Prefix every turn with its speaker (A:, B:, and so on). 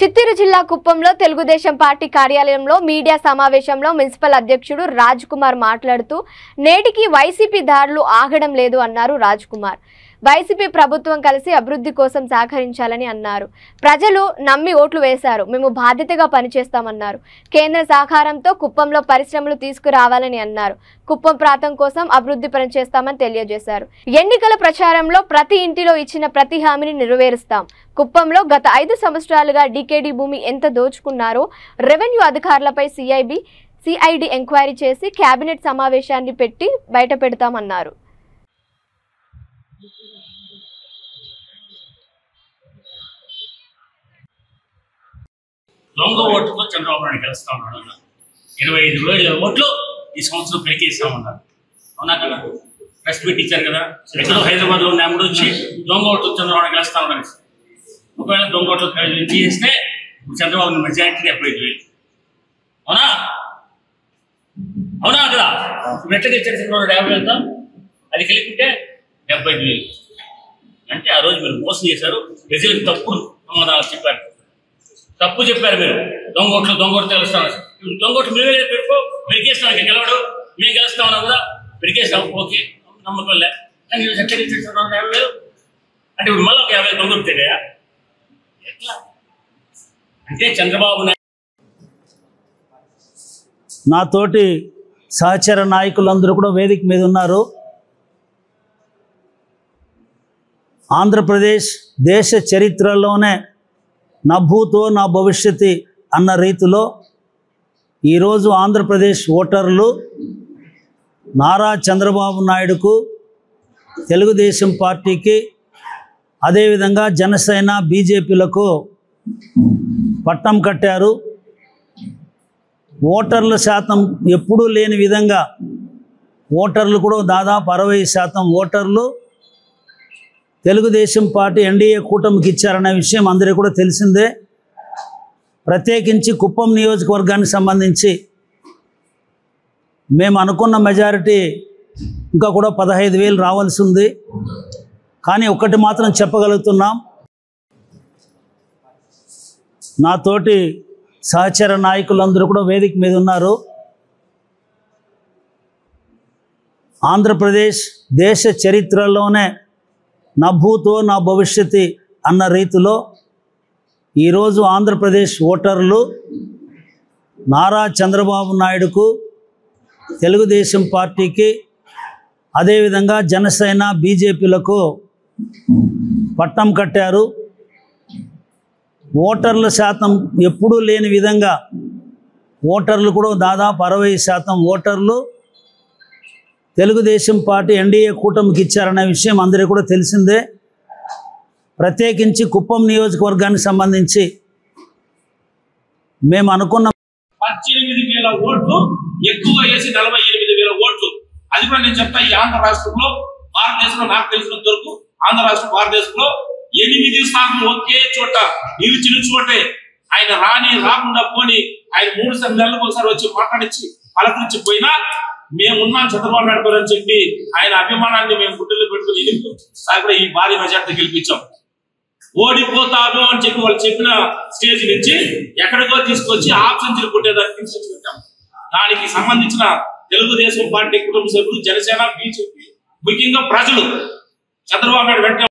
A: చిత్తూరు జిల్లా కుప్పంలో తెలుగుదేశం పార్టీ కార్యాలయంలో మీడియా సమావేశంలో మున్సిపల్ అధ్యక్షుడు రాజ్ కుమార్ మాట్లాడుతూ నేటికి వైసీపీ దారులు ఆగడం లేదు అన్నారు. రాజ్ కుమార్ వైసీపీ ప్రభుత్వం కలిసి అభివృద్ధి కోసం సహకరించాలని అన్నారు. ప్రజలు నమ్మి ఓట్లు వేశారు, మేము బాధ్యతగా పనిచేస్తామన్నారు. కేంద్ర సహకారంతో కుప్పంలో పరిశ్రమలు తీసుకురావాలని అన్నారు. కుప్పం ప్రాంతం కోసం అభివృద్ధి పనిచేస్తామని తెలియజేశారు. ఎన్నికల ప్రచారంలో ప్రతి ఇంటిలో ఇచ్చిన ప్రతి హామీని నెరవేరుస్తాం. కుప్పంలో గత 5 సంవత్సరాలుగా డీకేడీ భూమి ఎంత దోచుకున్నారో రెవెన్యూ అధికారులపై సిఐడి ఎంక్వైరీ చేసి కేబినెట్ సమావేశాన్ని పెట్టి బయట పెడతామన్నారు.
B: దొంగ ఓట్లతో చంద్రబాబు నాయుడు గెలుస్తా ఉన్నాడు. 25,000 ఓట్లు ఈ సంవత్సరం పైకేసామన్నారు. అవునా కదా? ప్రెస్ మీట్ ఇచ్చారు కదా. ఎక్కడో హైదరాబాద్లో ఉన్న అమ్ముడు వచ్చి దొంగ ఓట్లు చంద్రబాబు నాయుడు గెలుస్తా ఉన్నాడు. ఒకవేళ దొంగ ఓట్లు చేస్తే చంద్రబాబు మెజారిటీ 75,000. అవునా అవునా కదా? ఇప్పుడు ఎట్లా తెచ్చారు చంద్రబాబు 50,000తో? అది కలిపితే 75,000. అంటే ఆ రోజు మీరు మోసం చేశారు. ప్రజలకు తప్పుడు సమాధానాలు చెప్పారు, తప్పు చెప్పారు. మీరు దొంగ ఓట్లు తెలుస్తాను. దొంగ ఓట్లు మీరే పెట్టుకో, పెరికేస్తాం. ఇంకా గెలవడు, మేము గెలుస్తా ఉన్నాం కదా, పెరికేస్తాం. ఓకే, నమ్మకం లే. కానీ 50,000 అంటే ఇప్పుడు మళ్ళీ ఒక 50 దొంగ ఉంటాయా? ఎట్లా అంటే చంద్రబాబు నాయుడు
C: నాతోటి సహచర నాయకులందరూ కూడా వేదిక మీద ఉన్నారు. ఆంధ్రప్రదేశ్ దేశ చరిత్రలోనే నా భూతో నా భవిష్యత్తు అన్న రీతిలో ఈరోజు ఆంధ్రప్రదేశ్ ఓటర్లు నారా చంద్రబాబు నాయుడుకు, తెలుగుదేశం పార్టీకి, అదేవిధంగా జనసేన బీజేపీలకు పట్టం కట్టారు. ఓటర్ల శాతం ఎప్పుడూ లేని విధంగా ఓటర్లు కూడా దాదాపు 60% ఓటర్లు తెలుగుదేశం పార్టీ ఎన్డీఏ కూటమికి ఇచ్చారనే విషయం అందరికీ కూడా తెలిసిందే. ప్రత్యేకించి కుప్పం నియోజకవర్గానికి సంబంధించి మేము అనుకున్న మెజారిటీ ఇంకా కూడా 15,000 రావాల్సి ఉంది. కానీ ఒకటి మాత్రం చెప్పగలుగుతున్నాం, నాతోటి సహచర నాయకులందరూ కూడా వేదిక మీద ఉన్నారు. ఆంధ్రప్రదేశ్ దేశ చరిత్రలోనే నా భూతో నా భవిష్యత్తు అన్న రీతిలో ఈరోజు ఆంధ్రప్రదేశ్ ఓటర్లు నారా చంద్రబాబు నాయుడుకు, తెలుగుదేశం పార్టీకి, అదేవిధంగా జనసేన బీజేపీలకు పట్టం కట్టారు. ఓటర్ల శాతం ఎప్పుడూ లేని విధంగా ఓటర్లు కూడా దాదాపు 60% ఓటర్లు తెలుగుదేశం పార్టీ ఎన్డీఏ కూటమికి ఇచ్చారనే విషయం అందరికీ కూడా తెలిసిందే. ప్రత్యేకించి కుప్పం నియోజకవర్గానికి సంబంధించి మేము అనుకున్న
D: 18,000 ఓట్లు ఎక్కువ వేసి 48,000 ఓట్లు. అది కూడా నేను చెప్తా, ఈ ఆంధ్ర రాష్ట్రంలో, భారతదేశంలో నాకు తెలిసినంత వరకు ఆంధ్ర రాష్ట్రం భారతదేశంలో 8 స్థానాలు ఒకే చోట నిలిచిన చోటే ఆయన రాకుండా పోని ఆయన 3 నెలలకు ఒకసారి వచ్చి మాట్లాడించి పలకరించి పోయినా మేమున్నాం చంద్రబాబు నాయుడు అని చెప్పి ఆయన అభిమానాన్ని మేము గుడ్డలో పెట్టుకుని కూడా ఈ భారీ మెజార్టీ గెలిపించాం. ఓడిపోతాము అని చెప్పి వాళ్ళు చెప్పిన స్టేజ్ నుంచి ఎక్కడికో తీసుకొచ్చి ఆప్షన్స్ కొట్టేదానికి తీసుకొచ్చాం. దానికి సంబంధించిన తెలుగుదేశం పార్టీ కుటుంబ సభ్యులు, జనసేన, బీజేపీ, ముఖ్యంగా ప్రజలు చంద్రబాబు నాయుడు వెంట